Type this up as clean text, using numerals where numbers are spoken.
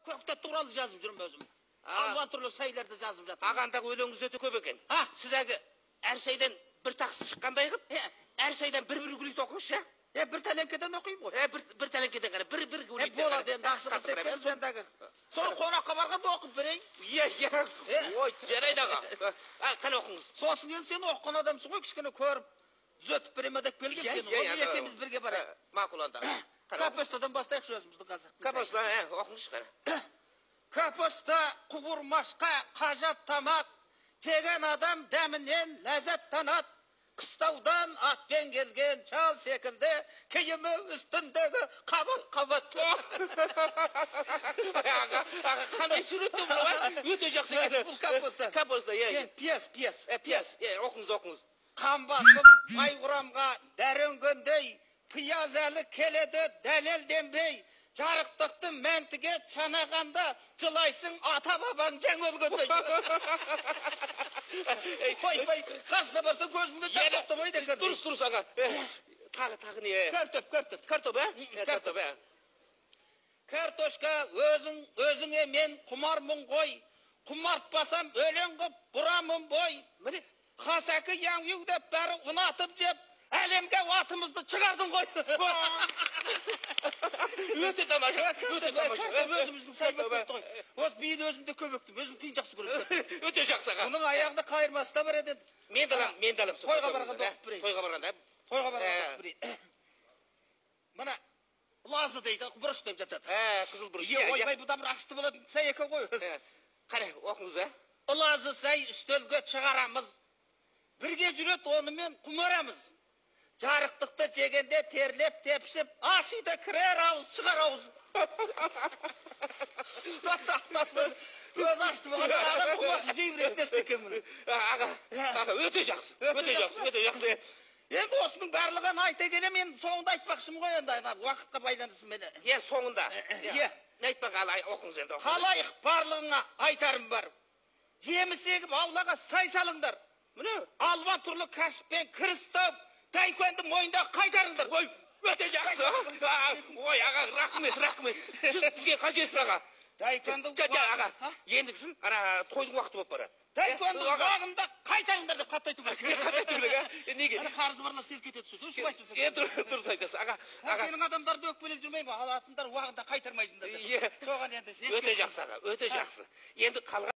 көкте туралы жазып жүрмін өзім. Алуан түрлі сайларды жазып жатырмын. Ағандағы өлеңіңіз өте көп екен. Сіз әлгі әр сайдан бір тақсы шыққандай қып, әр сайдан бір кулик оқыңызшы. Bir tələnkədən oxuyum qoy. Bir tələnkədən qara, bir kулик. Болады енді ақсығы сеткен сендағы. Соны қонаққа барғанда оқып берейін. Ой, жарайды аға. Қане оқыңыз. Сосын енді сен оқыған адамсың ғой, кішкене көріп, түзетіп берем деп келген сені. Оны екеуміз бірге барайық. Мақұл онда. Капустадан бастайықшы өзімізді қазір. Капуста, оқыңызшы қара. Капуста құбырмашқа қажат тамақ, жеген адам дәмінен ләззаттанады. Қыстаудан атпен келген шал секілді, киімі үстіндегі қабат-қабат. Қандай сүреттен бұл, өте жақсы екен. Бұл капуста. Капуста, Пияз. оқыңыз. Қамбасым айғырамға дәренгендей, пияз әлі келеді дәлелденбей, жарықтықты мәнтіге чанағанда жылайсың ата-бабаң жаң өлгендей. Қой, қасына барсам көзімді жақтықты бой деген. Дұрыс аға. Тағы не? Картоп, Картоп, Картошка өзіңе мен құмармын ғой, құмартпасам өлең қып бұрамын бой. Міне, Қасақы яң деп бәрі ұнатып жеп, әлемге атымызды шығардың ғой. өте тамаша. Өзіміздің сәлбет бетті ғой. Осы бейін өзімде көмектім, өзім кейін жақсы көрем. Өте жақсы аға. Бұның аяғында қайырмасы да бар еді. Мен далам. Тойға барғанда оқып берейін. Тойға барғанда оқып берейін. Мына лазы дейді, бұрыш деп жатады. Қызыл бұрыш. Ойбай, бұда бір ашты болатын сәй екен ғой. Қане, оқыңыз, Лазы сәй үстелге шығарамыз. Бірге жүрет онымен құмарамыз. Жарықтықты жегенде терлеп тепшіп, ашиды кірер ауыз, шығар ауыз. Тақтасын, өз ашты болған адам құмар жейбірек несті екен мұны. Аға, өте жақсы. Енді осының барлығын айта келе, мен соңында айтпақшым ғой енді, уақытқа байланысым мені. Соңында. Не айтпақ, оқыңыз енді. Қалайық барлығыңа айтарым бар. Жеміс егіп аулаға сай салыңдар. Алуан түрлі кәсіппен кірістіп, тайкөнді мойында қайтарыңдар. Ой, өте жақсы. Ой, аға, рахмет. Сіз бізге қажетсіз аға. Тайкөнді аға, ендіксін, тойдың уақыты болып барады. Тайкөнді уағында қайтайыңдар деп қатты айту керек. Қатты айту керек, неге? Қарызы барлар селк етеді сөз. Өшіп айтпаса. Дұрыс айтасыз, аға. Менің адамдарды өкпелеп жүрмеймін, алатындар уағында қайтармайсыңдар. Соған енді. Өте жақсы аға, өте жақсы. Енді қалған